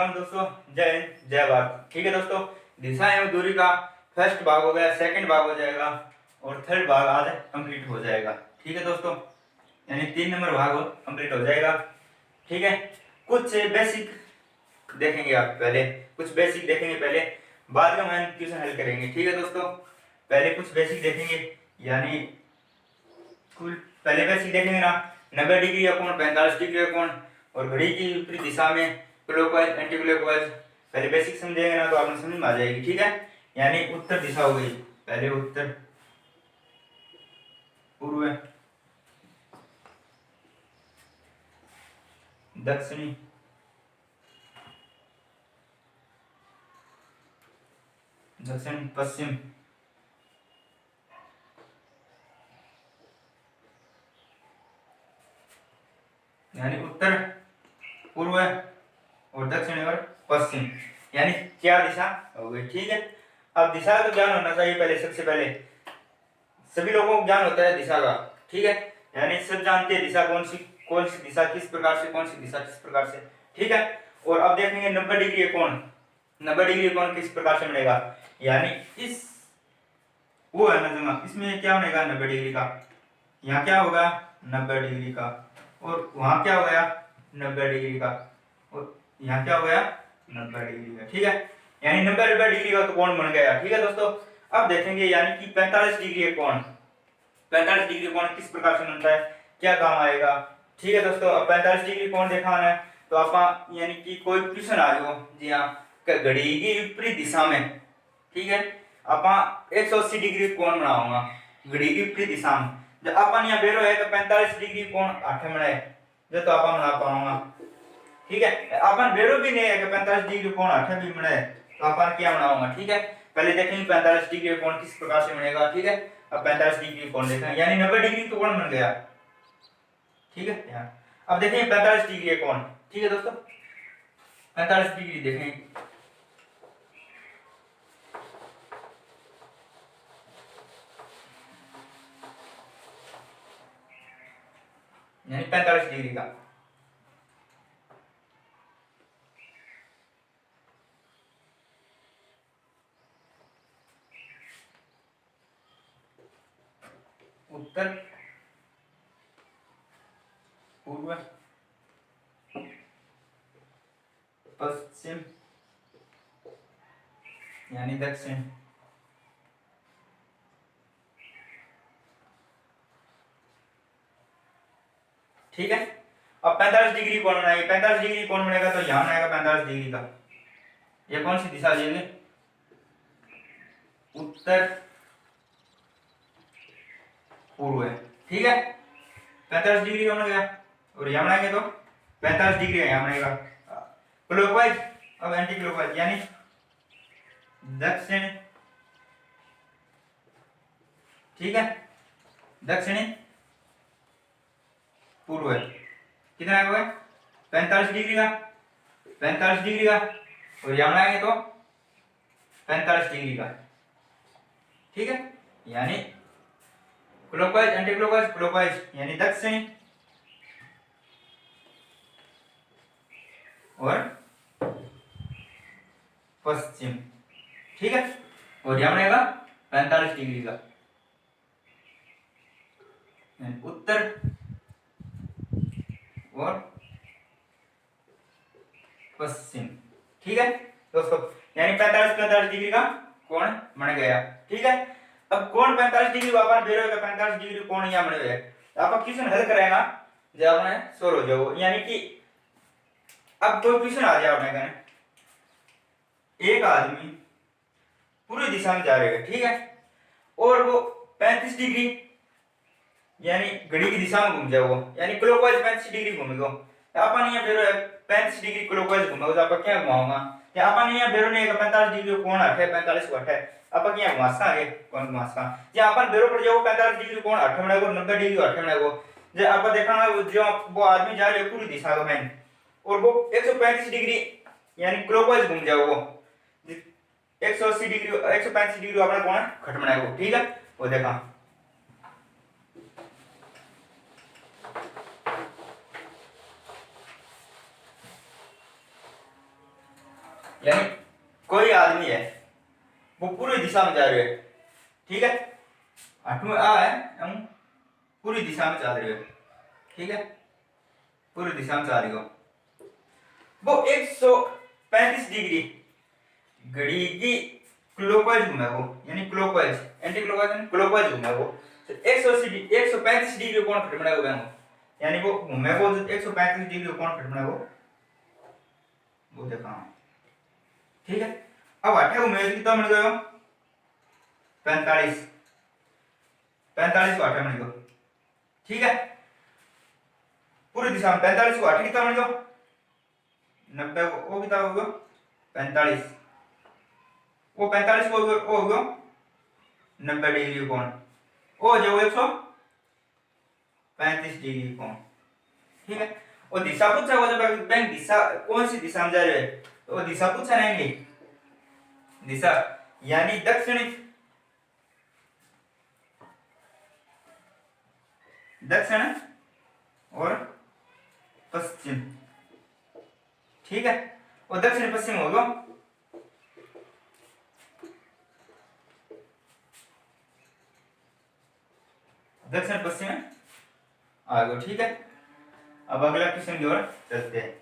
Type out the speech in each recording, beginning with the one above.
हम दोस्तों जय हिंद जय भारत। ठीक है दोस्तों, दिशा एवं दूरी का फर्स्ट भाग हो गया, सेकंड भाग हो जाएगा और थर्ड भाग आज कंप्लीट हो जाएगा। ठीक है दोस्तों, यानी 3 नंबर भाग कंप्लीट हो जाएगा। ठीक है, कुछ बेसिक देखेंगे आप पहले, कुछ बेसिक देखेंगे पहले, बाद में हम क्वेश्चन हल करेंगे। ठीक है दोस्तों, पहले कुछ बेसिक देखेंगे, यानी कुल पहले बेसिक देखेंगे ना। 90 डिग्री का कोण, 45 डिग्री का कोण और घड़ी की विपरीत दिशा में क्लॉकवाइज एंटी क्लॉकवाइज, पहले बेसिक समझेंगे ना तो आपने समझ में आ जाएगी। ठीक है, यानी उत्तर दिशा हो गई, पहले उत्तर, पूर्व, दक्षिणी, दक्षिण पश्चिम, यानी उत्तर, पूर्व और दक्षिण और पश्चिम, यानी 4 दिशा हो गई। ठीक है, अब दिशा का तो ज्ञान होना चाहिए पहले, सबसे पहले सभी लोगों को ज्ञान होता है दिशा का। ठीक है, यानी सब जानते हैं दिशा कौन सी दिशा किस प्रकार से, कौन सी दिशा किस प्रकार से। ठीक है, और अब देखेंगे 90 डिग्री कोण, 90 डिग्री कोण किस प्रकार से बनेगा, यानी इस वो है ना जमा, इसमें क्या बनेगा 90 डिग्री का, यहाँ क्या होगा 90 डिग्री का, और वहां क्या हो गया 90 डिग्री का, और यहाँ क्या हो गया 90 डिग्री का। ठीक है, यानी 90 डिग्री का तो कोण बन गया। ठीक है दोस्तों, अब देखेंगे यानी कि 45 डिग्री कोण, 45 डिग्री कोण किस प्रकार से बनता है, क्या काम आएगा। ठीक है दोस्तों, अब 45 डिग्री कोण देखा है तो आप यानी कि कोई क्वेश्चन आ जाओ जी हाँ, घड़ी की विपरीत दिशा में। ठीक है, आप 180 डिग्री कोण बनाऊंगा घड़ी की विपरीत दिशा में, जब अपन यहाँ बेरो है तो 45 डिग्री कोण आठे बनाए जो तो आप बना पाऊंगा। ठीक है, अपन बेरो भी नहीं है कि 45 डिग्री कोण आठे भी बनाए तो अपन क्या बनाऊंगा। ठीक है, पहले देखेंगे 45 डिग्री कोण किस प्रकार से बनेगा। ठीक है, अब 45 डिग्री कोण देखें, यानी 90 डिग्री तो कोण बन गया। ठीक है, यहाँ अब देखेंगे 45 डिग्री कोण। ठीक है दोस्तों, 45 डिग्री देखें, यानी 45 डिग्री का, उत्तर, पूर्व, पश्चिम, यानी दक्षिण। ठीक है, अब 45 डिग्री कोण बनाएंगे, 45 डिग्री कोण बनेगा तो यहां आएगा 45 डिग्री का, ये कौन सी दिशा लेंगे, उत्तर पूर्व है। ठीक है, 45 डिग्री का बन गया, और यहां बनाएंगे तो 45 डिग्री यहां बनेगा क्लॉकवाइज, अब एंटी क्लॉकवाइज, यानी दक्षिण। ठीक है, दक्षिणी पूर्व, कितना है 45 डिग्री का, 45 डिग्री का, और यहां बनाएंगे तो 45 डिग्री का। ठीक है, यानी क्लॉकवाइज एंटी क्लॉकवाइज, क्लॉकवाइज यानी दक्षिण और पश्चिम। ठीक है, और यहां बनेगा 45 डिग्री का, उत्तर और पश्चिम। ठीक है दोस्तों, यानी 45 डिग्री का कोण बन गया। ठीक है, अब कोण 45 डिग्री वापस बेरो का 45 डिग्री कोण यहाँ बने हुए, आप क्वेश्चन हल करेगा जब आपने सोल्व हो जाओ, यानी कि अब कोई क्वेश्चन आ जाए आपने कहने, एक आदमी पूरी दिशा में जा रहे हैं। ठीक है, और वो 35 डिग्री यानी घड़ी की दिशा में घूम जाए वो, यानी क्लॉकवाइज 35 डिग्री घूमेगा, अपन यहाँ बेरो 35 डिग्री क्लॉकवाइज घूमेगा तो आप क्या घुमाऊंगा, या अपन यहाँ बेरो नहीं 45 डिग्री कोण हटे 45 को हटे, अपन क्या घुमासा आगे कौन घुमासा, या अपन बेरो पर जाओ 45 डिग्री कोण हटे बनाएगो 90 डिग्री हटे बनाएगो, जो आप देखना जो वो आदमी जा रहे पूरी दिशा में और वो 135 डिग्री यानी क्लॉकवाइज घूम जाओ वो, 180 डिग्री 135 डिग्री अपना कोण घट बनाएगो। ठीक है, वो देखा यानी कोई आदमी है वो पूरी दिशा में जा रहे है, ठीक है। आठवें आ है हम पूरी दिशा में चल रहे हो, ठीक है, पूरी दिशा में चल रही हो। वो 135 डिग्री घड़ी की क्लॉकवाइज घूमे वो, यानी क्लॉकवाइज, एंटी क्लॉकवाइज क्लॉकवाइज घूमे वो। तो 135 डिग्री कोण फटमड़ा हो गया, यानी वो घूमे वो 135 डिग्री कोण फटमड़ा वो देखा, ठीक है। अब आठे घूमे कितना बन गयो 45 को आठे बन गयो, ठीक है। पूरी दिशा में 45 को आठे कितना बन गयो 90 को, वो कितना हो गयो 45, वो 45 को हो गयो 90 डिग्री कोण, वो जो 135 डिग्री कोण, ठीक है। और दिशा पूछा वो जब बैंक दिशा कौन सी दिशा में जा रहे हैं तो वो दिशा पूछा रहेंगे, दिशा यानी दक्षिण और पश्चिम, ठीक है। और दक्षिण पश्चिम होगा, दक्षिण पश्चिम आ गया, ठीक है। अब अगला क्वेश्चन की ओर चलते हैं,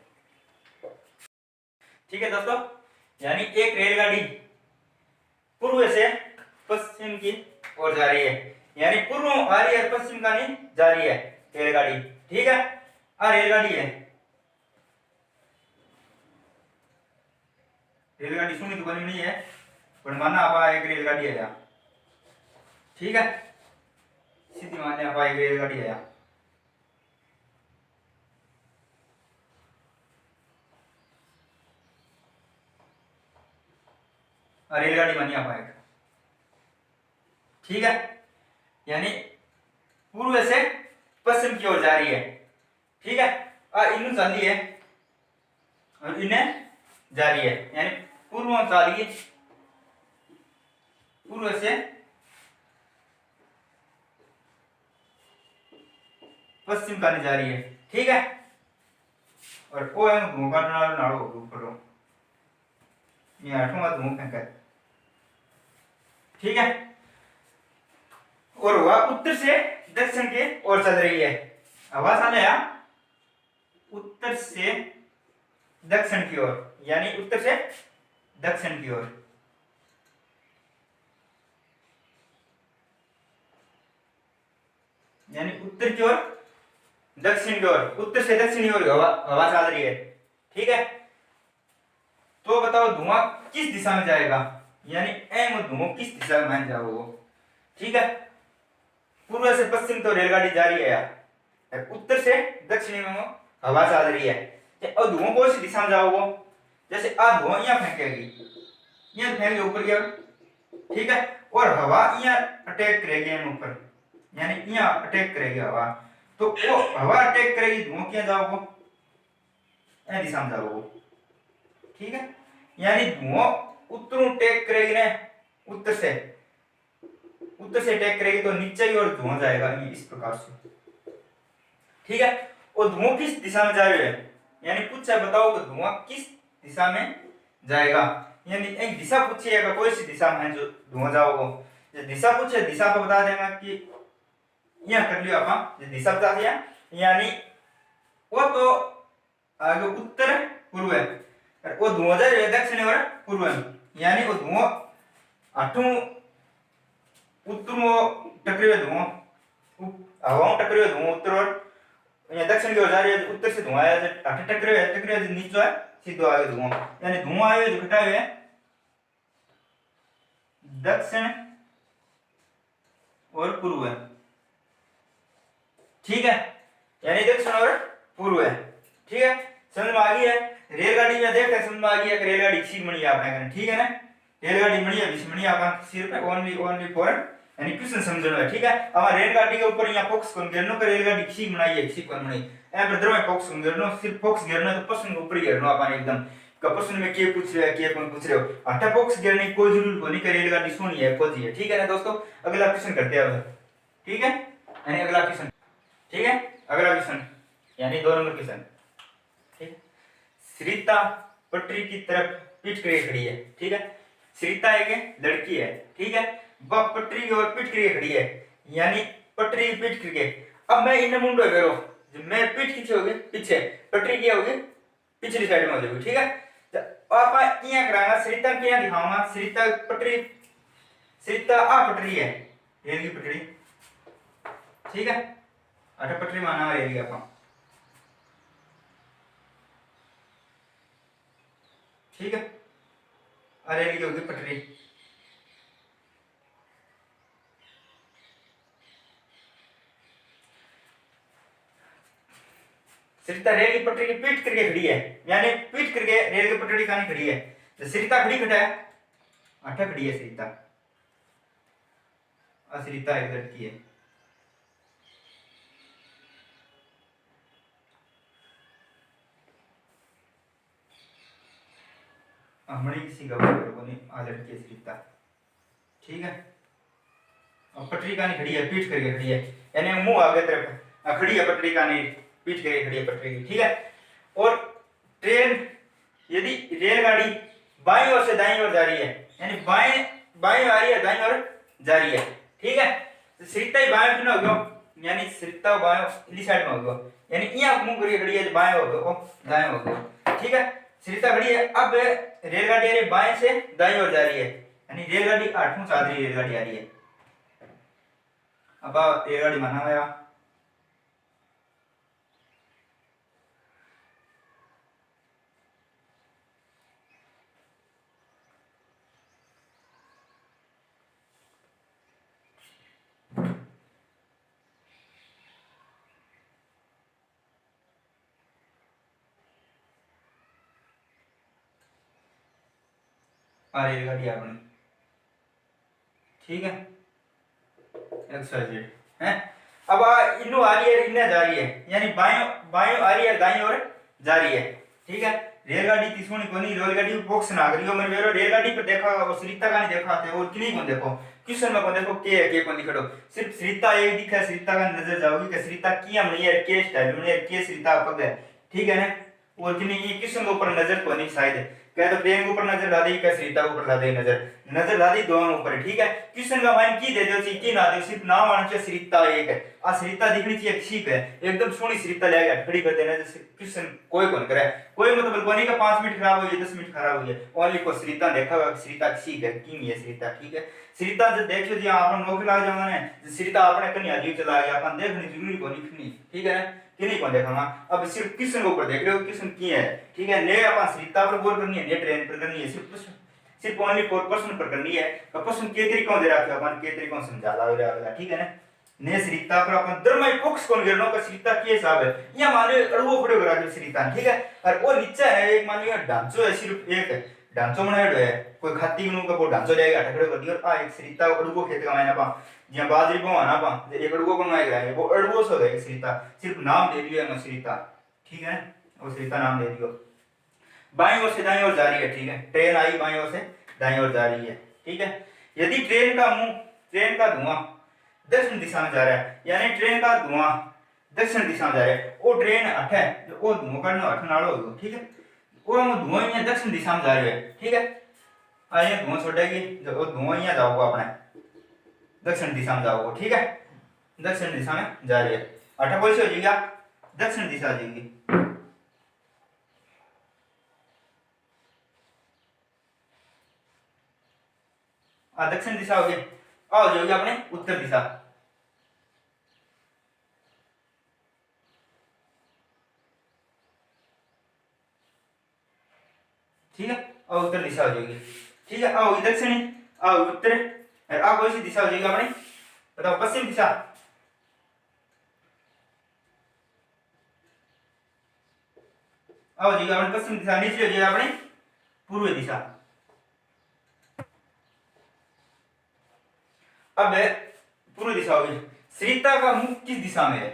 ठीक है दोस्तों। यानी एक रेलगाड़ी पूर्व से पश्चिम की ओर जा रही है, यानी पूर्व आ रही है पश्चिम का नहीं जा रही है रेलगाड़ी, ठीक है। रेलगाड़ी है, रेलगाड़ी सुनी तो बनी नहीं है पर माना आप एक रेलगाड़ी है यहाँ, ठीक है, सीधी माने आप एक रेलगाड़ी है यहाँ। रेलगाड़ी मानी आप एक, ठीक है। यानी पूर्व से पश्चिम की ओर जा रही है, ठीक है। इन्हें जा रही है और इन्हें जा रही है, यानी पूर्व में जा रही है, पूर्व से पश्चिम का जा रही है, ठीक है। और वो है धुआं नाड़ो ऊपर ये आठवां धुआं फेंका, ठीक है। और वह उत्तर से दक्षिण की ओर चल रही है, आवाज आ गया उत्तर से दक्षिण की ओर, यानी उत्तर से दक्षिण की ओर, यानी उत्तर की ओर दक्षिण की ओर, उत्तर से दक्षिण की ओर हवा चल रही है, ठीक है। तो बताओ धुआं किस दिशा में जाएगा, यानी एम धुआं किस दिशा में जाओगे, ठीक है। पूर्व से पश्चिम तो रेलगाड़ी जा रही है यार, उत्तर से दक्षिण में हवा चल रही है, और धुआं कौन सी दिशा में जाओगे, जैसे धुआं यहाँ फेंकेगी, यहाँ फेंक ऊपर की ओर, ठीक है। और हवा यहाँ अटैक करेगी ऊपर, यानी यहाँ अटैक करेगी हवा, तो वो हवा अटैक करेगी, धुआं क्या जाओगे ए दिशा में जाओगे, ठीक है। यानी धुआं उत्तरों अटैक करेगी ना, उत्तर से अटैक करेगी तो नीचे की ओर धुआं जाएगा, ये इस प्रकार से, ठीक है। और धुआं किस दिशा में जा रहे हैं, यानी पूछा बताओ कि धुआं किस दिशा में जाएगा, यानी एक दिशा पूछिएगा कोई सी दिशा में जो धुआं जाओगे, जो दिशा पूछे दिशा को बता देगा कि यहाँ कर लियो आप, दिशा बता दिया, यानी वो तो आगे उत्तर पूर्व है, वो धुआं जा रहा है दक्षिण और पूर्व में, यानी वो धुआं आठों उत्तर में टकरे हुए धुआं, हवाओं टकरे हुए धुआं उत्तर और यहाँ दक्षिण की ओर जा रही है, उत्तर से धुआं आया आठे टकरे हुए नीचे है सीधो आगे धुआं, यानी धुआं आए जो घटाए हुए दक्षिण और पूर्व है, ठीक है। यानी दक्षिण और पूर्व है, ठीक है। समझ में आ गई है, रेलगाड़ी में देखते समझ में आ गई है कि रेलगाड़ी सीट बनी आपने, ठीक है ना, रेलगाड़ी बनी है बीच बनी आपने सिर पे ओनली फॉर यानी क्वेश्चन समझना है, ठीक है। हमारा रेलगाड़ी के ऊपर यहाँ फोकस कौन गिरनो कि रेलगाड़ी किसी बनाई है किसी कौन बनाई, ए ब्रदर में फोकस कौन गिरनो, सिर्फ फोकस गिरना तो प्रश्न के ऊपर ही गिरनो आपने एकदम का प्रश्न में के पूछ रहे हो के कौन पूछ रहे हो, हटा फोकस गिरने की कोई जरूरत नहीं कि रेलगाड़ी सोनी है खोजी है, ठीक है ना दोस्तों। अगला क्वेश्चन करते हैं, ठीक है, यानी अगला क्वेश्चन, ठीक है। अगला क्वेश्चन यानी 2 नंबर क्वेश्चन, ठीक। श्रीता पटरी की तरफ पीठ करके खड़ी है, ठीक है। सरिता एक लड़की है, ठीक है, वह पटरी की ओर पीठ करके खड़ी है, यानी पटरी पीठ करके। अब मैं इन्हें मुंडो करो, जब मैं पीठ खींचे होगी पीछे, पटरी क्या होगी पिछली साइड में हो जाएगी, ठीक है। तो आप यहाँ कराना, सरिता क्या दिखाऊंगा, सरिता पटरी, सरिता आ पटरी है, रेल की पटरी, ठीक है। अठ पटरी माना रेल की आप, ठीक है। रेल की होगी पटरी, सरिता रेल की पटरी की पीठ करके खड़ी है, यानी पीठ करके रेल की पटरी खानी खड़ी है। तो सरिता खड़ी खड़ा है, अठा खड़ी है सरिता, सरिता एक लड़की है। हमने किसी गवाह को नहीं, आ लड़की है सरिता, ठीक है। अब पटरी कानी खड़ी है, पीठ करके खड़ी है, यानी मुंह आगे तरफ खड़ी है पटरी कानी, पीठ करके खड़ी है पटरी की, ठीक है। और ट्रेन, यदि रेलगाड़ी बाईं ओर से दाईं ओर जा रही है, यानी बाएं बाएं आ रही है, दाईं ओर जा रही है, ठीक है। तो सरिता ही बाएं क्यों हो गया, यानी सरिता बाएं इली साइड में हो गया, यानी यहाँ मुंह करके खड़ी है, बाएं हो गया दाएं हो गया, ठीक है। सरिता खड़ी है। अब रेलगाड़ी बाएं से दाईं ओर जा रही है, यानी रेलगाड़ी 8वीं चल रही रेलगाड़ी आ रही है। अब रेलगाड़ी माना हुआ रेलगाड़ी अपनी, ठीक है, XYZ है। अब इन्हों आ रही है, इन्हें जा रही है, यानी बाएं बाएं आ रही है, दाईं ओर जा रही है, ठीक है। रेलगाड़ी तीसरी कोनी, रेलगाड़ी बॉक्स ना करियो, मैं वेरो रेलगाड़ी पर देखा वो सरिता का नहीं देखा थे, और किन्हीं को देखो क्वेश्चन में को देखो के को लिखड़ो, सिर्फ सरिता एक दिखा, सरिता का नजर जाओगी कि सरिता किया नहीं है, के स्टाइल में के सरिता पग है, ठीक है ना। और किन्हीं ये क्वेश्चन के ऊपर नजर को नहीं, शायद क्या तो प्लेन के ऊपर नजर ला दी, क्या सरिता के ऊपर ला दी, नजर ला दी दोनों ऊपर, ठीक है। क्वेश्चन का मान की दे दो ची की ना दे, सिर्फ नाम आना चाहिए सरिता एक है, आ सरिता दिखनी चाहिए ठीक है, एकदम सोनी सरिता ले गया खड़ी कर देना, जैसे क्वेश्चन कोई कौन करे, कोई मतलब कोनी का 5 मिनट खराब हो गए, 10 मिनट खराब हो गए, ओनली को सरिता देखा हुआ सरिता ठीक है, की है सरिता, ठीक है। सरिता जब देख लो जी आपन नौकरी लग जाओगे ना, सरिता अपने कन्या जी चला गया, अपन देखनी जरूरी को लिखनी, ठीक है ना, कि नहीं कौन देखा। अब सिर्फ क्वेश्चन के ऊपर देख रहे हो, क्वेश्चन की है, ठीक है। ने अपन सरिता पर गौर करनी है, ने ट्रेन पर करनी है, सिर्फ ओनली फॉर पर्सन पर करनी है। तो पर्सन के तरीकों दे रखा अपन के तरीकों समझा ला रहा, ठीक है ना। ने सरिता पर अपन धर्मय पक्ष कौन गिरनो का सरिता के हिसाब है, या मान लो अड़वो खड़े करा दो सरिता, ठीक है। और वो नीचे है एक मान लो ढांचो है, सिर्फ एक ढांचो बनाया है, कोई खाती नु का वो ढांचो जाएगा ठकड़े कर दियो, आ एक सरिता अड़वो खेत का मैंने पा जहां बाजरी पवाना पा एक अड़वो को बनाया गया है, वो अड़वो सो है सरिता, सिर्फ नाम दे दियो है सरिता, ठीक है। वो सरिता नाम दे दियो। बाईं ओर से दाईं ओर जा रही है, ठीक है, ट्रेन आई बाईं ओर से दाईं ओर जा रही है, ठीक है। यदि ट्रेन का मुंह, ट्रेन का धुआं दक्षिण दिशा में जा रहा है, यानी ट्रेन का धुआं दक्षिण दिशा में जा रहा है, वो ट्रेन अठ है, वो धुआं करना अठ नाड़ो होगा, ठीक है। वो धुआं यहाँ दक्षिण दिशा में जा रही है, ठीक है। यहाँ धुआं छोड़ेगी, जब वो धुआं यहाँ जाओगे अपने दक्षिण दिशा में जाओगे, ठीक है, दक्षिण दिशा में जा रही है, अठ कौन सी हो जाएगी, दक्षिण दिशा आ जाएगी। दक्षिण दिशा हो गई, आ हो जाएगी अपने उत्तर दिशा, ठीक है। और उत्तर दिशा हो जाएगी, ठीक है। आओ दक्षिणी, आओ उत्तर, आ कौन सी दिशा हो जाएगी अपनी, बताओ, पश्चिम दिशा, आओ जाएगा अपनी पश्चिम दिशा, नीचे हो जाएगा अपनी पूर्व दिशा। अब पूर्व दिशा होगी, सरिता का मुंह किस दिशा में है,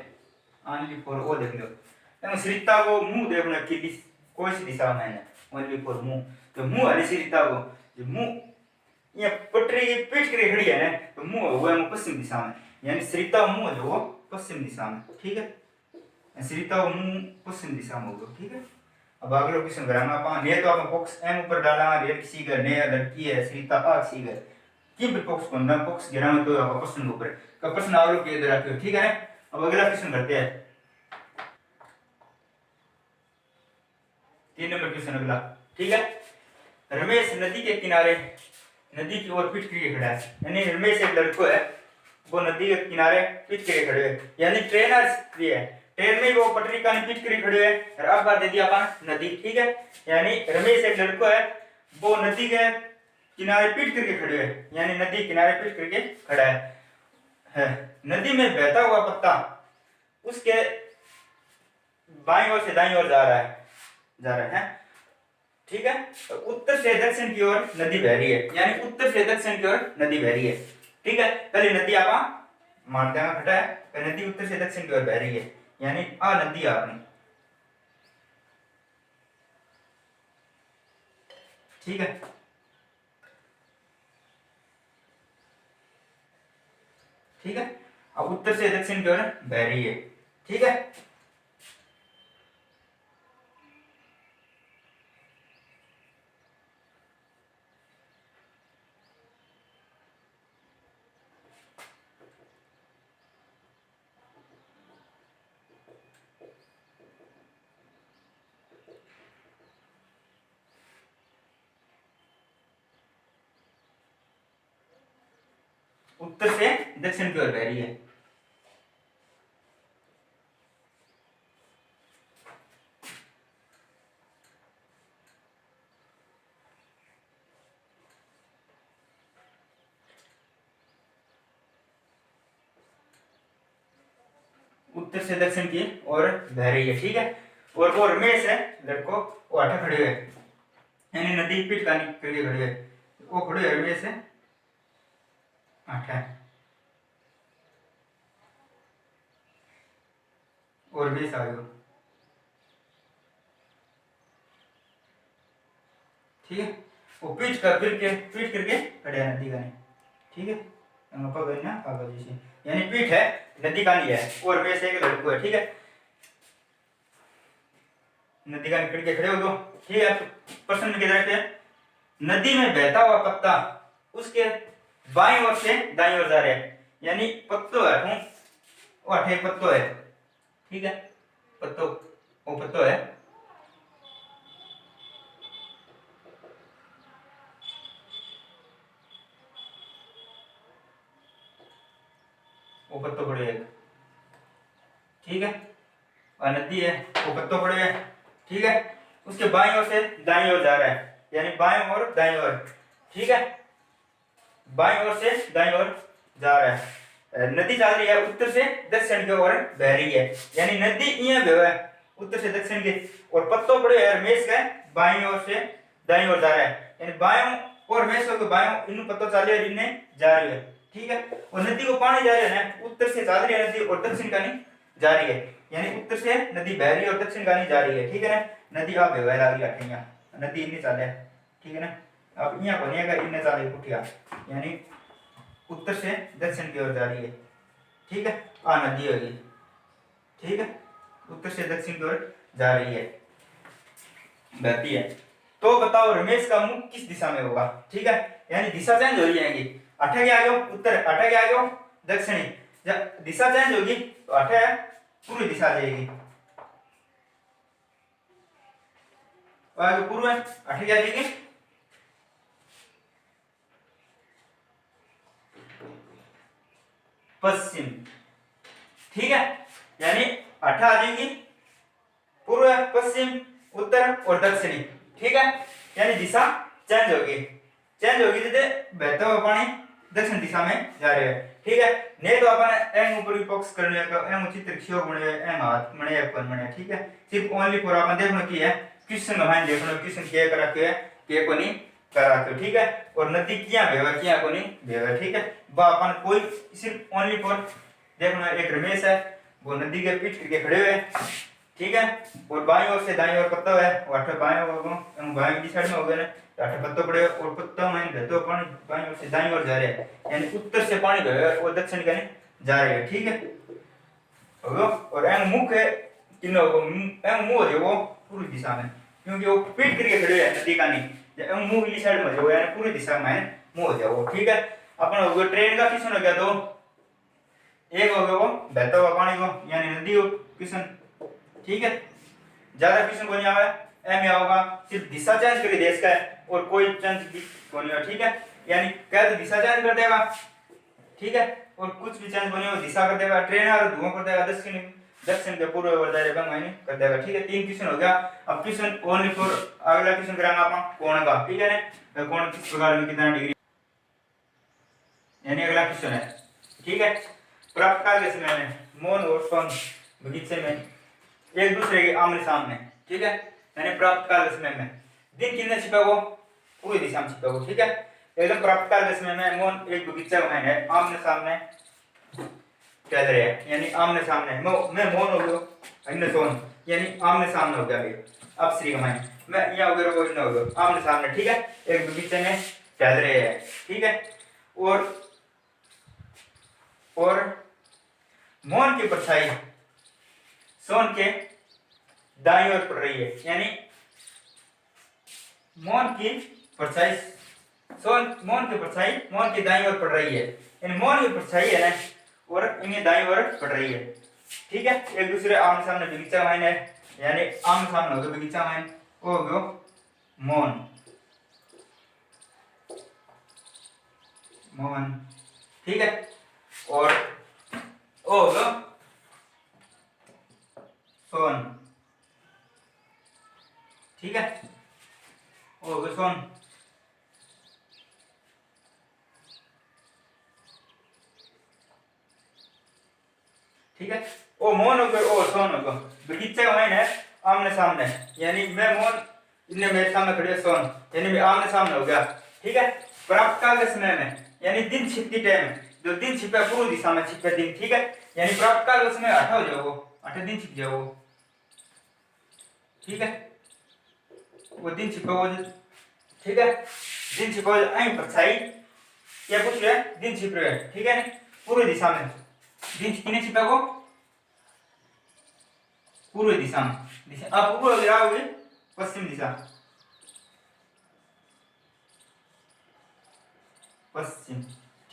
ओनली फॉर वो देख लो, तो सरिता को मुंह देखना कि कौन सी दिशा में है, ओनली फॉर मुंह, तो मुंह है सरिता को, जो मुंह ये पटरी की पीठ करके खड़ी है ना, तो मुंह हुआ है पश्चिम दिशा में, यानी सरिता मुंह जो वो पश्चिम दिशा में, ठीक है। सरिता का मुंह पश्चिम दिशा में होगा, ठीक है। अब अगलो क्वेश्चन करांगा अपन ने तो अपन बॉक्स एम ऊपर डाला रेल किसी घर ने लड़की है सरिता आ किसी घर की भी बॉक्स बनना बॉक्स गिरा में तो अपन प्रश्न ऊपर का प्रश्न आप लोग ये इधर रखियो ठीक है। अब अगला क्वेश्चन करते हैं 3 नंबर क्वेश्चन अगला ठीक है। रमेश नदी के किनारे नदी की ओर पीठ करके खड़ा है यानी रमेश एक लड़को है वो नदी के किनारे पीठ करके खड़े है यानी ट्रेन है ट्रेन में वो पटरी का पीठ करके खड़े है और अब बात दे दिया अपन नदी ठीक है। यानी रमेश एक लड़को है वो नदी के किनारे पीठ करके खड़े है यानी नदी किनारे पीठ करके खड़ा है। नदी में बहता हुआ पत्ता उसके बाईं ओर से दाईं ओर जा रहा है ठीक है। उत्तर से दक्षिण की ओर नदी बह रही है यानी उत्तर से दक्षिण की ओर नदी बह रही है ठीक है। पहले नदी आप मानते हैं खड़ा है नदी उत्तर से दक्षिण की ओर बह रही है यानी आ नदी आपने ठीक है। ठीक है अब उत्तर से दक्षिण की ओर बह रही है ठीक है। उत्तर से दक्षिण की ओर बह रही है उत्तर से दक्षिण की ओर बह रही है ठीक है। और वो रमेश है लड़को वो आठा खड़े हुए यानी नदी पीठ का करके खड़े हुए वो खड़े हुए रमेश है आठा और रमेश आ गयो ठीक है। वो पीठ करके खड़े है नदी का ठीक है यानी पीठ है नदी का नहीं है और रमेश एक लड़को है ठीक है। नदी का निकल के खड़े हो दो ठीक है। प्रश्न में कहते हैं नदी में बहता हुआ पत्ता उसके बाईं ओर से दाईं ओर जा रहा है यानी पत्तो है वो अठे पत्तो है ठीक है। पत्तो वो पत्तो है वो पत्तो पड़े है ठीक है। और नदी है वो पत्तो पड़े है ठीक है। उसके बाईं ओर से दाईं ओर जा रहा है यानी बाईं ओर दाईं ओर ठीक है। बाईं ओर से दाईं ओर जा रहा है नदी जा रही है उत्तर से दक्षिण की ओर बह रही है यानी नदी यहाँ बह है उत्तर से दक्षिण के और पत्तो पड़े है रमेश का बाईं ओर से दाईं ओर जा रहा है यानी बायों और रमेश के बायों इन पत्तो चल रही है इन्हें जा रही है ठीक है। और नदी को पानी जा रहा है उत्तर से जा रही है नदी और दक्षिण का नहीं जा रही है यानी उत्तर से नदी बह रही है और दक्षिण का नहीं जा रही है ठीक है ना। नदी आप बह रही है यहाँ नदी इन्हें चल है ठीक है ना। अब यहाँ बनेगा इन्हें चल कुटिया यानी उत्तर से दक्षिण की ओर जा रही है ठीक है। आ नदी होगी ठीक है उत्तर से दक्षिण की ओर जा रही है बहती है। तो बताओ रमेश का मुख किस दिशा में होगा ठीक है। यानी दिशा चेंज हो जाएगी अठे के आगे उत्तर अठे के आगे दक्षिणी जब दिशा चेंज होगी तो अठे पूर्वी दिशा आ जाएगी आगे पूर्व अठे क्या जाएगी पश्चिम ठीक है। यानी अठा आ जाएगी पूर्व पश्चिम उत्तर और दक्षिणी ठीक है। यानी दिशा चेंज होगी जैसे बहता हुआ पानी दक्षिण दिशा में जा रहे हैं ठीक है। नहीं तो अपन एम ऊपर विपक्ष करने का एम चित्र खियो बने एम हाथ बने अपन बने ठीक है। सिर्फ ओनली फॉर अपन देखना की है क्वेश्चन में देखना क्वेश्चन क्या करा के के को नहीं करा के ठीक है। और नदी किया बेवा किया को नहीं बेवा ठीक है। बा अपन कोई सिर्फ ओनली फॉर देखना एक रमेश है वो नदी के पीठ करके खड़े हुए ठीक है। और बाईं ओर से दाईं ओर पत्ता है और अठे बाएं ओर बाएं की साइड में हो गए ना अठे पत्तो पड़े और पत्ता में बहते पानी बाईं ओर से दाईं ओर जा रहे हैं यानी उत्तर से पानी बह और दक्षिण का नहीं जा रहे हैं ठीक है। और एम मुख है किन्नो एम मुंह है वो पूर्वी दिशा में क्योंकि वो पीट करके खड़े है नदी का नहीं मुंह इली साइड में जो यानी पूरी दिशा में मुंह हो जाओ। ठीक है, अपन हो गया ट्रेन का किशन हो गया दो, एक हो गया वो बहता हुआ पानी को यानी नदी हो किशन। ठीक है, ज्यादा किशन को नहीं आवे एम में होगा सिर्फ दिशा चेंज करी देश का है और कोई चेंज को नहीं हो। ठीक है, यानी कह तो दिशा चेंज कर देगा। ठीक है, और कुछ भी चेंज होने हो दिशा कर देगा, ट्रेन और धुआं कर देगा, दक्षिण दक्षिण के पूर्व वर्धारेगा मायने कर देगा। ठीक है, 3 क्वेश्चन हो गया। अब क्वेश्चन ओनली फॉर अगला क्वेश्चन करेंगे अपन कोण का। ठीक है ना, कोण किस प्रकार में कितना डिग्री यानी अगला क्वेश्चन है। ठीक है, प्राप्त काल के समय में मौन और सोन बगीचे में एक दूसरे के आमने सामने। ठीक है, यानी प्राप्त काल के समय में दिन कितने छिपा वो पूरी दिशा में छिपा वो। ठीक है, एकदम प्राप्त काल के समय में मौन एक बगीचा में है आमने सामने चल रहे हैं यानी आमने सामने मैं मौन हो गया अन्य सोन यानी आमने सामने हो गया। अब श्री कमाई मैं यहाँ हो गया वो हो गया आमने सामने। ठीक है, एक बगीचे में चल रहे हैं। ठीक है, और मौन की परछाई सोन के दाईं ओर पड़ रही है यानी मौन की परछाई मौन की दाईं ओर पड़ रही है यानी मौन की परछाई है ना और इनके दाईं ओर पड़ रही है। ठीक है, एक दूसरे आमने सामने बगीचा माइन है यानी आमने सामने हो गया बगीचा माइन वो हो गया मौन मौन। ठीक है, और ओ हो गया सोन। ठीक है, ओ हो गया सोन। ठीक है, ओ मौन हो गया ओ सोन हो गया बगीचे में है आमने सामने यानी मैं मौन इन्हें मेरे सामने खड़े सोन यानी मैं आमने सामने हो गया। ठीक है, प्राप्त काल के समय में यानी दिन छिपती टाइम जो दिन छिपा पूर्व दिशा में छिपे दिन। ठीक है, यानी प्राप्त काल के समय 8 हो जाओ वो 8 दिन छिप जाओ। ठीक है, वो दिन छिपा हो। ठीक है, दिन छिपा हो आई परछाई क्या कुछ है दिन छिप रहे हैं। ठीक है, पूर्व दिशा में दिन किने छिपा को पूर्व दिशा में दिशा अब पूर्व गिरा होगी पश्चिम दिशा पश्चिम।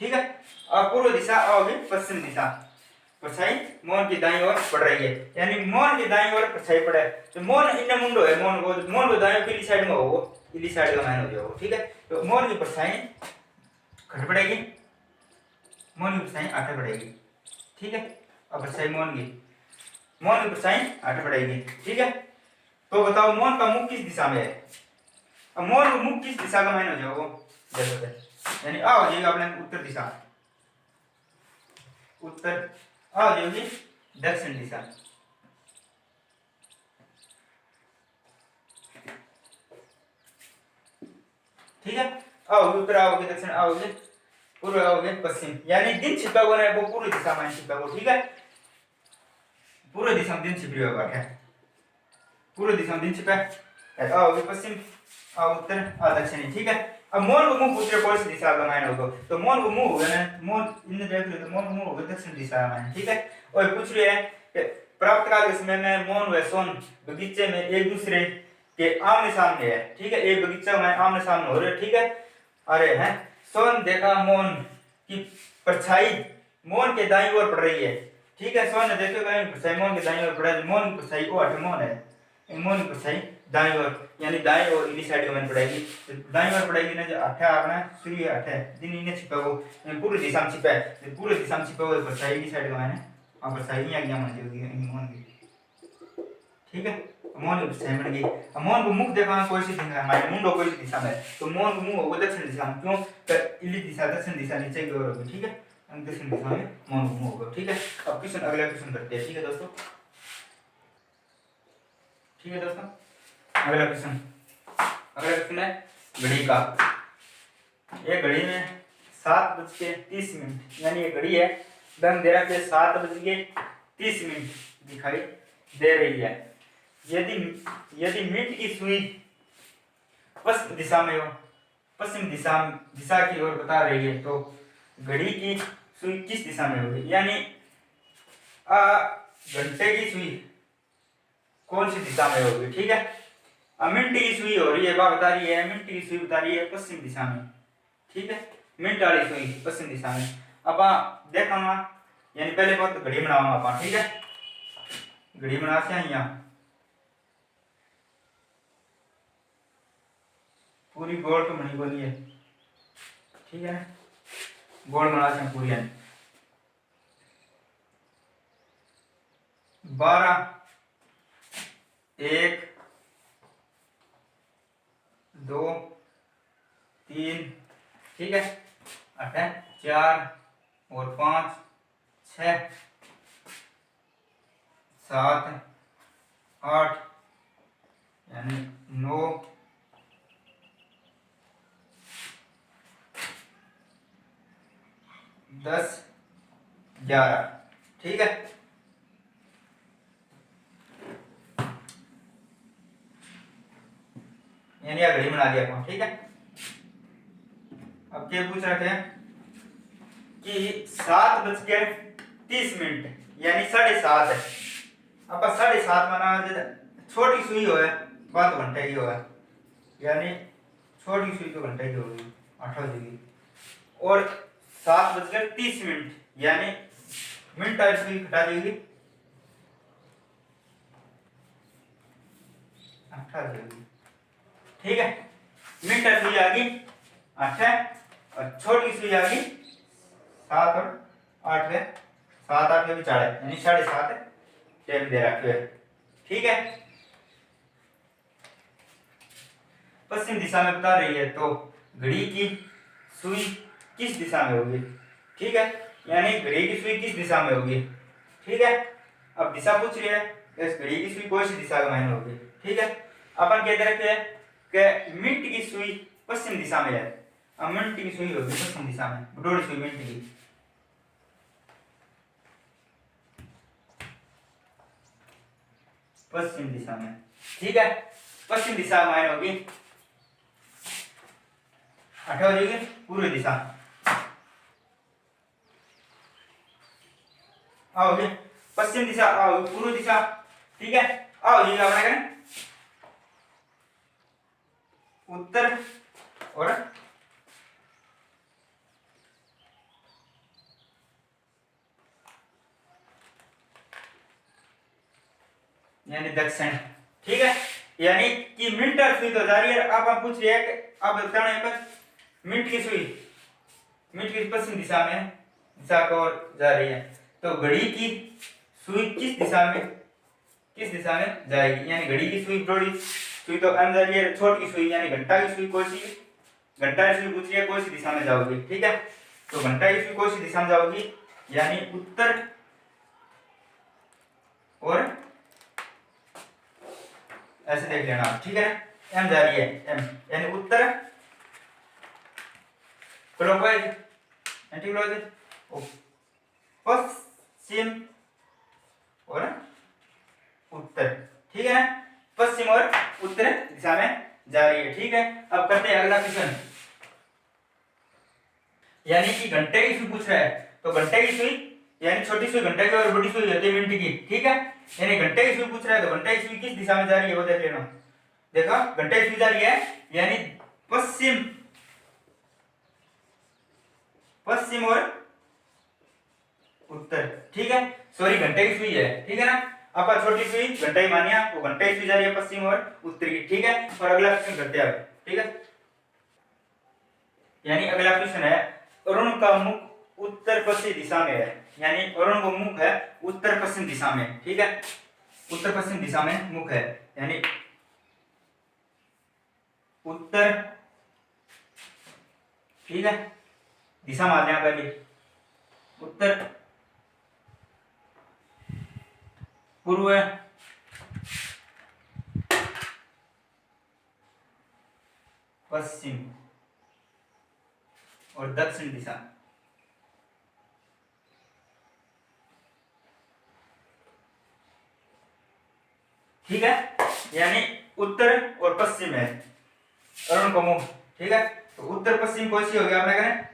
ठीक है, अब पूर्व दिशा आओगी पश्चिम दिशा परछाई मौन की दाईं ओर पड़ रही है यानी मौन की दाईं ओर परछाई पड़े तो मौन इन्हें मुंडो है मौन को दाईं की साइड में हो इली साइड का मायने हो जाओ। ठीक है, तो मौन की परछाई घट पड़ेगी मौन की परछाई आगे बढ़ेगी। ठीक है, अब परछाई मौन की परछाई आगे बढ़ेगी। ठीक है, तो बताओ मौन का मुख किस दिशा में है। अब मौन का मुख किस दिशा का मायने हो जाओ जैसे यानी आ हो जाएगा अपने उत्तर दिशा उत्तर आ हो जाएगी दक्षिण दिशा। ठीक है, आओगे उत्तर आओगे दक्षिण आओगे पूर्व आओगे पश्चिम यानी दिन छिपा हुआ है वो पूर्व दिशा में छिपा हुआ। ठीक है, पूर्व दिशा में दिन छिपी हुआ है पूर्व दिशा में दिन छिपा आओगे पश्चिम आओ उत्तर आ दक्षिण। ठीक है, अब मौन को मुंह पूछ रहे कौन सी दिशा का मायने होगा तो मौन को मुंह होगा ना मौन इन्हें देख रहे तो मौन को मुंह होगा दक्षिण दिशा का मायने। ठीक है, और पूछ रहे हैं कि प्राप्त काल के समय में मौन व सोन बगीचे में एक दूसरे के आमने सामने है। ठीक है, एक बगीचा में आमने सामने हो रहे। ठीक है, अरे हैं सोन देखा मौन की परछाई मौन के दाईं ओर पड़ रही है। ठीक है, सोन ने देखा कहीं परछाई मौन के दाईं ओर पड़ा है मौन की परछाई वो अठ मौन है मौन की परछाई दाईं ओर यानी दाईं ओर इली साइड में पड़ेगी तो दाईं ओर पड़ेगी ना जो अठा अपना सूर्य अठा दिन इन्हें छिपा वो पूर्व दिशा में छिपा है पूर्व दिशा में छिपा वो परछाई इली साइड में है और परछाई यहाँ गया मान जाएगी मौन की। ठीक है, मौन की परछाई बन गई। अब मौन को मुख देखा कोई सी दिशा हमारे मुंडो कोई सी दिशा में तो मौन को मुंह होगा दक्षिण दिशा में क्यों तो इली दिशा दक्षिण दिशा नीचे की ओर होगी। ठीक है, दक्षिण दिशा में मौन को मुंह होगा। ठीक है, अब क्वेश्चन अगला क्वेश्चन करते हैं। ठीक है दोस्तों, ठीक है दोस्तों अगला क्वेश्चन है घड़ी का। ये घड़ी में 7:30 यानी ये घड़ी है दम दे रहा है 7:30 दिखाई दे रही है। यदि मिनट की सुई पश्चिम दिशा में हो पश्चिम दिशा की ओर बता रही है तो घड़ी की सुई किस दिशा में होगी यानी घंटे की सुई कौन सी दिशा में होगी। ठीक है, अब मिनट की सुई हो रही है, बात बता रही है मिनट की सुई बता रही है पश्चिम दिशा में, ठीक है, मिनट वाली सुई पश्चिम दिशा में। अब देखा यानी पहले बहुत घड़ी बनावा आप, ठीक है, घड़ी बना से यहाँ पूरी गोल तो बनी बोली है, ठीक है, गोल बना से पूरी है 12 1 2 3, ठीक है, 4 और 5 6 7 8 यानी 9 10 11, ठीक है। यानी घड़ी बना दिया अपन, ठीक है। अब क्या पूछ रहे थे कि 7:30 यानी 7:30 है। अब 7:30 माना छोटी सुई हो है बात घंटे की हो है, यानी छोटी सुई तो घंटे की होगी 8 बजेगी, और 7:30 यानी मिनट वाली सुई घटा देगी 8 बजेगी, ठीक है। मिनट वाली सुई आ गई 8 और छोटी सुई आ गई 7 और 8 है, 7 8 के भी 4 यानी 7:30 टाइम दे रखे है, ठीक है। पश्चिम दिशा में बता रही है तो घड़ी की सुई किस दिशा में होगी, ठीक है, यानी घड़ी की सुई किस दिशा में होगी, ठीक है। अब दिशा पूछ रही है, इस घड़ी की सुई कौन सी दिशा में होगी, ठीक है। अपन कहते रखते हैं कि मिनट की सुई पश्चिम दिशा में है, अब मिनट की सुई होगी पश्चिम दिशा में, बटोरी सुई मिनट की, पश्चिम दिशा में, ठीक है। पश्चिम दिशा में होगी 8 हो जाएगी पूर्व दिशा, आओगे पश्चिम दिशा, आओ पूर्व दिशा, ठीक है। आओ ये अपना करें उत्तर और यानी दक्षिण, ठीक है। यानी कि मिनट और सुई तो जा रही है, अब आप पूछ रहे हैं कि अब बताना है मिनट की सुई, मिनट की पश्चिम दिशा में दिशा को जा रही है, तो घड़ी की सुई किस दिशा में जाएगी, यानी घड़ी की सुई बड़ी सुई तो एम जा रही है, छोटी सुई यानी घंटा की सुई कौन सी, घंटा की सुई पूछ रही है कौन सी दिशा में जाओगी, ठीक है। तो घंटा की सुई कौन सी दिशा में जाओगी, यानी उत्तर और ऐसे देख लेना, ठीक है। एम जा रही है एम यानी उत्तर क्लॉकवाइज एंटी क्लॉकवाइज पश्चिम और उत्तर, ठीक है ना, पश्चिम और उत्तर दिशा में जा रही है, ठीक है। अब करते हैं अगला क्वेश्चन, यानी कि घंटे की सुई पूछ रहा है, तो घंटे की सुई यानी छोटी सुई घंटे की और बड़ी सुई होती है मिनट की, ठीक है। यानी घंटे की सुई पूछ रहा है तो घंटे की सुई किस दिशा में जा रही है वो देख लेना, देखो घंटे की सुई जा रही है यानी पश्चिम और उत्तर, ठीक है। सॉरी घंटे की सुई है, ठीक है ना, आपका छोटी सुई घंटे की मानिया वो घंटे की सुई जा रही है पश्चिम और उत्तर की, ठीक है। और अगला क्वेश्चन करते हैं, ठीक है। यानी अगला क्वेश्चन है अरुण का मुख उत्तर पश्चिम दिशा में है, यानी अरुण का मुख है उत्तर पश्चिम दिशा में, ठीक है, उत्तर पश्चिम दिशा में मुख है, यानी उत्तर, ठीक है, दिशा मान लिया पहले उत्तर पूर्व पश्चिम और दक्षिण दिशा, ठीक है। यानी उत्तर और पश्चिम है अरुण का मुख, ठीक है। तो उत्तर पश्चिम कौन सी होगी आपने करें,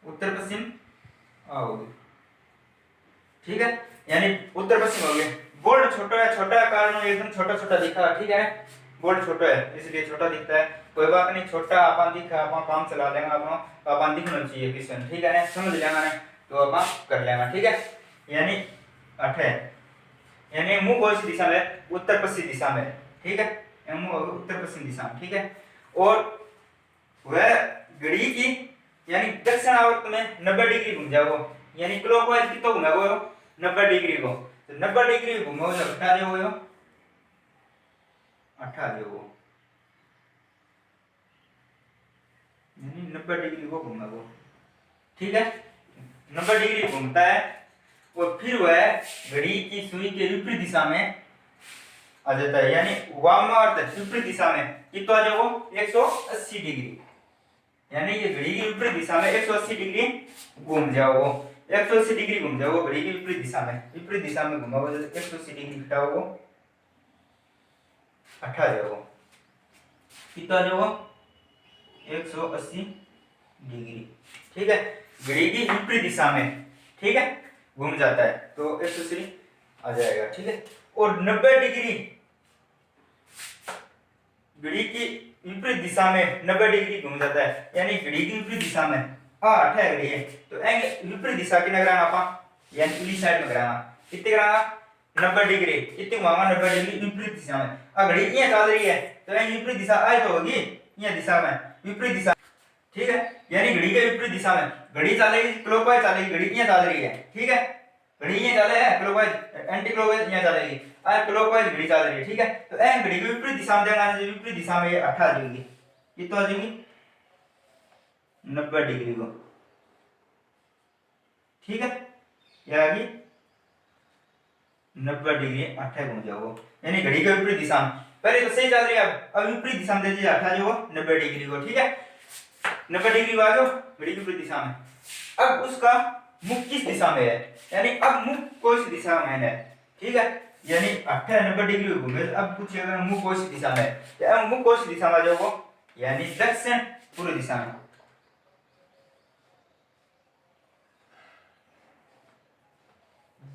उत्तर पश्चिम होगी, ठीक है। यानी उत्तर पश्चिम हो गए बोल्ड छोटा है कारण एकदम छोटा छोटा दिखा, ठीक है। बोल्ड छोटा है इसलिए छोटा दिखता है, कोई बात नहीं, छोटा अपन दिखा अपन काम चला लेंगे, अपन दिखना चाहिए क्वेश्चन, ठीक है ना, समझ लेंगे ना तो अपन कर लेंगे, ठीक है। यानी 8 है, यानी मुंह कौन सी दिशा में, उत्तर पश्चिम दिशा में, ठीक है, मुंह उत्तर पश्चिम दिशा में, ठीक है। और वह घड़ी की यानी दक्षिण आवर्त में 90 डिग्री घूम जाओ, यानी क्लॉकवाइज कितना घुमाओ 90 डिग्री को, तो 90 डिग्री घुमाओ जब हटा जो हो 8 जो, यानी 90 डिग्री को घुमाओ, ठीक है। 90 डिग्री घूमता है और फिर वह घड़ी की सुई के विपरीत दिशा में आ जाता है, यानी वामावर्त विपरीत दिशा में कितना आ जाओ 180 डिग्री, यानी ये घड़ी की विपरीत दिशा में 180 डिग्री घूम जाओ, 180 डिग्री घूम जाओ घड़ी की विपरीत दिशा में घुमाओ, 180 डिग्री हटाओ, हटा जाओ, कितना जाओ 180 डिग्री, ठीक है। घड़ी की विपरीत दिशा में, ठीक है, घूम जाता है तो 180 आ जाएगा, ठीक है। और 90 डिग्री घड़ी की विपरीत दिशा में 90 डिग्री घूम जाता है, यानी घड़ी की विपरीत दिशा में 8 है घड़ी है, तो विपरीत दिशा की नगराना आपा यानी इली साइड में कराना, कितने कराना 90 डिग्री, कितने घुमावा 90 डिग्री विपरीत दिशा में, अब घड़ी ये चल रही है तो विपरीत दिशा आए तो होगी ये दिशा में, विपरीत दिशा, ठीक है। यानी घड़ी के विपरीत दिशा में घड़ी चलेगी क्लॉकवाइज चलेगी, घड़ी ये चल रही है, ठीक है, घड़ी ये चले है क्लॉकवाइज, एंटी क्लॉकवाइज ये चलेगी, और क्लॉकवाइज घड़ी चल रही है, ठीक है। तो ए घड़ी की विपरीत दिशा में देना, विपरीत दिशा में ये 8 आ जाएगी, कितना आ जाएगी 90 डिग्री को, ठीक है, ये आ गई 90 डिग्री 8 घूम जाओ, यानी घड़ी के विपरीत दिशा में, पहले तो सही चल रही है, अब विपरीत दिशा में दे दीजिए 8 जो 90 डिग्री को, ठीक है, 90 डिग्री आ जाओ घड़ी की विपरीत दिशा में। अब उसका मुख किस दिशा में है, यानी अब मुख कौन सी दिशा में है, ठीक है, यानी 90 डिग्री घूमे, अब पूछेगा मुख कौन सी दिशा में है, अब मुख कौन सी दिशा में जो वो यानी दक्षिण पूर्व दिशा में,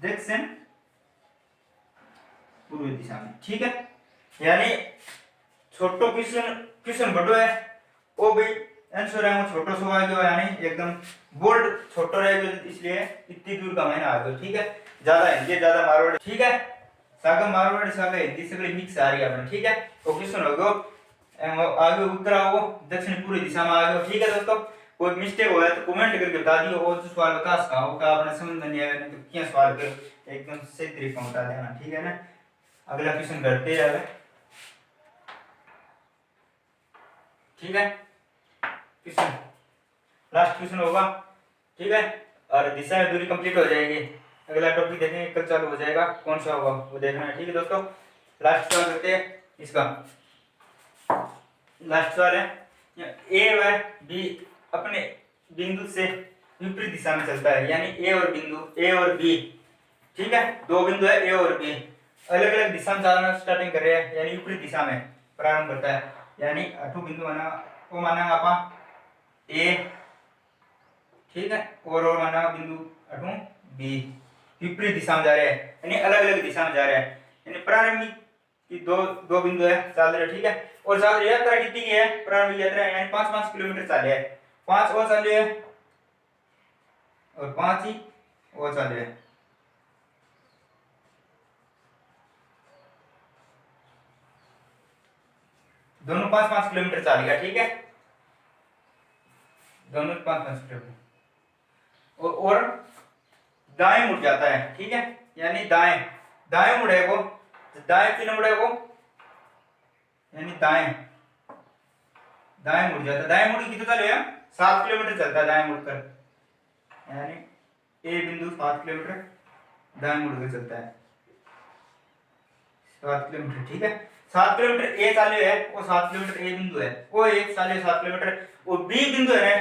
दक्षिण पूर्व दिशा में, ठीक है। यानी छोटो क्वेश्चन बड़ो है वो भी आंसर है वो छोटो सो आ गयो, यानी एकदम बोल्ड छोटो रहेगा इसलिए इतनी दूर का मैंने आ गयो, ठीक है। ज्यादा हिंदी ज्यादा मारवाड़ी, ठीक है, सागा मारवाड़ी सागा हिंदी सगली मिक्स आ रही है अपने, ठीक है। तो क्वेश्चन हो गयो आगे उत्तर आओ दक्षिण पूर्व दिशा में आ गयो, ठीक है दोस्तों। कोई मिस्टेक हो तो कमेंट करके बता दियो, और जो सवाल बता सका का अपने समझ में नहीं आया तो क्या सवाल कर एकदम सही तरीके से बता देना, ठीक है ना। अगला क्वेश्चन करते हैं, ठीक है, क्वेश्चन लास्ट क्वेश्चन होगा, ठीक है, और दिशा में दूरी कंप्लीट हो जाएगी। अगला टॉपिक देखेंगे कल चालू हो जाएगा, कौन सा होगा वो देखना है, ठीक है दोस्तों। लास्ट सवाल करते हैं इसका, लास्ट सवाल है ए व बी अपने बिंदु से विपरीत दिशा में चलता है, यानी ए और बिंदु ए और बी, ठीक है, दो बिंदु है ए और बी, अलग अलग दिशा में चलना स्टार्टिंग कर रहे हैं, यानी विपरीत दिशा में प्रारंभ करता है, यानी अठू बिंदु माना वो माना आप ए, ठीक है, और माना बिंदु अठू बी, विपरीत दिशा में जा रहे हैं, यानी अलग अलग दिशा में जा रहे हैं, यानी प्रारंभिक की दो बिंदु है चल रहे, ठीक है। और चल रही यात्रा कितनी की है, प्रारंभिक यात्रा यानी 5-5 किलोमीटर चल रहे हैं, 5 और चल रहे हैं और 5 ही और चल रहे हैं, दोनों 5-5 किलोमीटर चल गया, ठीक है, दोनों 5-5 किलोमीटर, और दाएं मुड़ जाता है, ठीक है, यानी दाएं दाएं मुड़ेगो, दाएं किन मुड़ेगो, यानी दाएं दाएं मुड़ जाता है, दाएं मुड़ कितना चलेगा 7 किलोमीटर चलता है दाएं मुड़कर, यानी ए बिंदु 7 किलोमीटर दाएं मुड़कर चलता है, 7 किलोमीटर, ठीक है। 7 किलोमीटर ए चालू है, वो 7 किलोमीटर ए बिंदु है, वो एक चालू 7 किलोमीटर, वो बी बिंदु है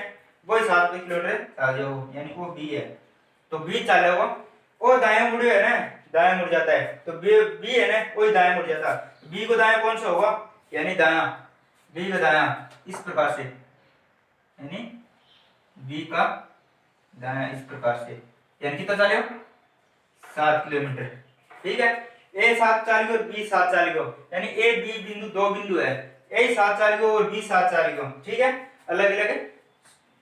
वो 7 किलोमीटर चालू, यानी वो बी है, तो बी चाले वो दाएं मुड़े है ना, दाएं मुड़ जाता है, तो बी है ना वही दाएं मुड़ जाता है, बी को दाएं कौन सा होगा, यानी दायां, बी का दायां इस प्रकार से, यानी बी का दायां इस प्रकार से, यानी कितना चले 7 किलोमीटर, ठीक है। ए 740 और बी 740, यानी ए बी बिंदु दो बिंदु है, ए 740 और बी 740, ठीक है, अलग अलग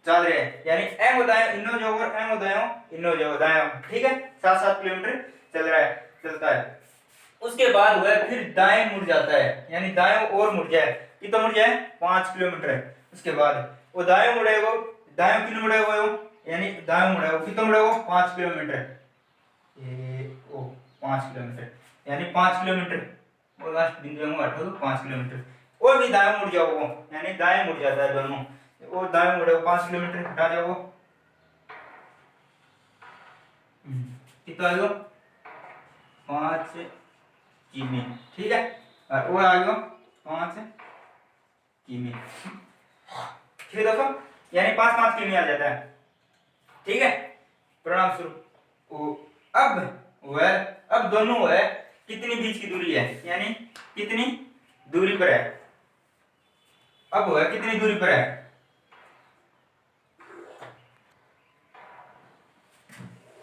चल रहे हैं, यानी एम होदायो इनो जो और एम होदायो इनो जो होदायो, ठीक है, 7-7 किलोमीटर चल रहा है, चलता है। उसके बाद हुआ फिर दाएं मुड़ जाता है, यानी दाएं और मुड़ जाए, कितना मुड़ जाए 5 किलोमीटर है। उसके बाद वो दाएं मुड़ेगा, दाएं कितना मुड़ेगा वो, यानी दाएं मुड़ेगा कितना मुड़ेगा 5 किलोमीटर, ये ओ 5 किलोमीटर, यानी 5 किलोमीटर वो लास्ट बिंदु में हटो तो 5 किलोमीटर, और भी दाएं मुड़ जाओ वो, यानी दाएं मुड़ जाता है दोनों, वो दाएं मुड़ेगा 5 किलोमीटर हटा जाओ वो, कितना आ गया 5 किमी, ठीक है, और वो आ गया 5 किमी, ठीक है दोस्तों, यानी 5-5 किमी आ जाता है, ठीक है। परिणाम स्वरूप अब दोनों है कितनी बीच की दूरी है, यानी कितनी दूरी पर है, अब है कितनी दूरी पर है,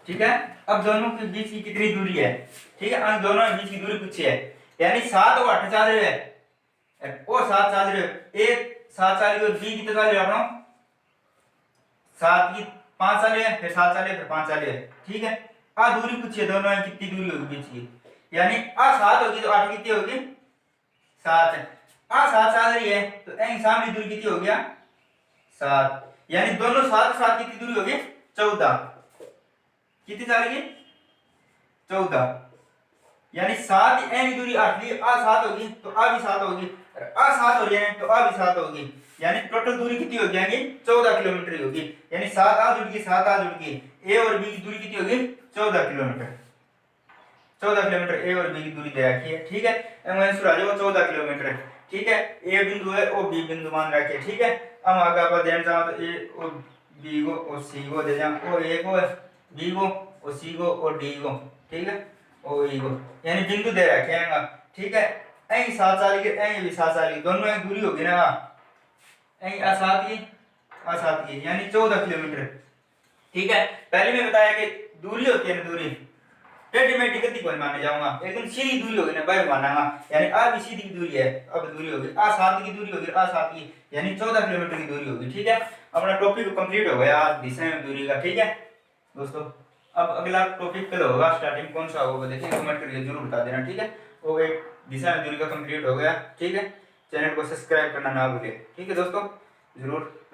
ठीक है, अब दोनों के बीच की कितनी दूरी है, ठीक है, अब दोनों के बीच की दूरी पूछी है, यानी 7 और 8 चाल रहे हैं, वो 7 चाल रहे हैं, एक 7 चाल और बी कितने चाल रहे हैं अपना 7 की 5 चाल है, फिर 7 चाल है, फिर 5 चाल है, ठीक है। आ दूरी पूछिए दोनों में कितनी दूरी होगी बीच की, यानी आ 7 होगी तो 8 कितनी होगी 7 है, आ 7 चाल रही है तो एंग सामने दूरी कितनी हो गया 7, यानी दोनों 7-7 कितनी दूरी होगी 14, कितनी चालेगी 14, यानी 7 एंग दूरी 8 ली, आ 7 होगी तो आ भी 7 होगी, आ 7 हो रही है तो आ भी 7 होगी, यानी टोटल दूरी कितनी होगी, यानी 14 किलोमीटर ही होगी, यानी 7 आ जुड़ गई 7 आ जुड़ गई, ए और बी की दूरी कितनी होगी 14 किलोमीटर, 14 किलोमीटर ए और बी की दूरी दे रखी है, ठीक है, आंसर आ जाएगा 14 किलोमीटर, ठीक है। ए बिंदु है और बी बिंदु मान रखे, ठीक है। हम आगे आप देना चाहो तो ए और बी को और सी को दे जाओ, और ए को बी को और सी को और डी को, ठीक है, और ई को, यानी बिंदु दे रखे हैं, ठीक है। ऐ 7 साल की ऐ भी 7 साल की, दोनों एक दूरी होगी ना, ऐ आ 7 की यानी 14 किलोमीटर, ठीक है। पहले में बताया कि दूरी होती है ना, दूरी टेढ़ी मेढ़ी गति को माने जाऊंगा, एकदम सीधी दूरी होगी ना भाई मानांगा, यानी आ भी सीधी की दूरी है, अब दूरी होगी आ 7 की दूरी होगी, आ 7 की यानी 14 किलोमीटर की दूरी होगी, ठीक है। अपना टॉपिक कंप्लीट हो गया आज दिशा में दूरी का, ठीक है दोस्तों। अब अगला टॉपिक कल होगा, स्टार्टिंग कौन सा होगा देखिए, कमेंट करके जरूर बता देना, ठीक है। वो एक दिशा में दूरी का कंप्लीट हो गया, ठीक है। चैनल को सब्सक्राइब करना ना भूलिए, ठीक है दोस्तों, जरूर।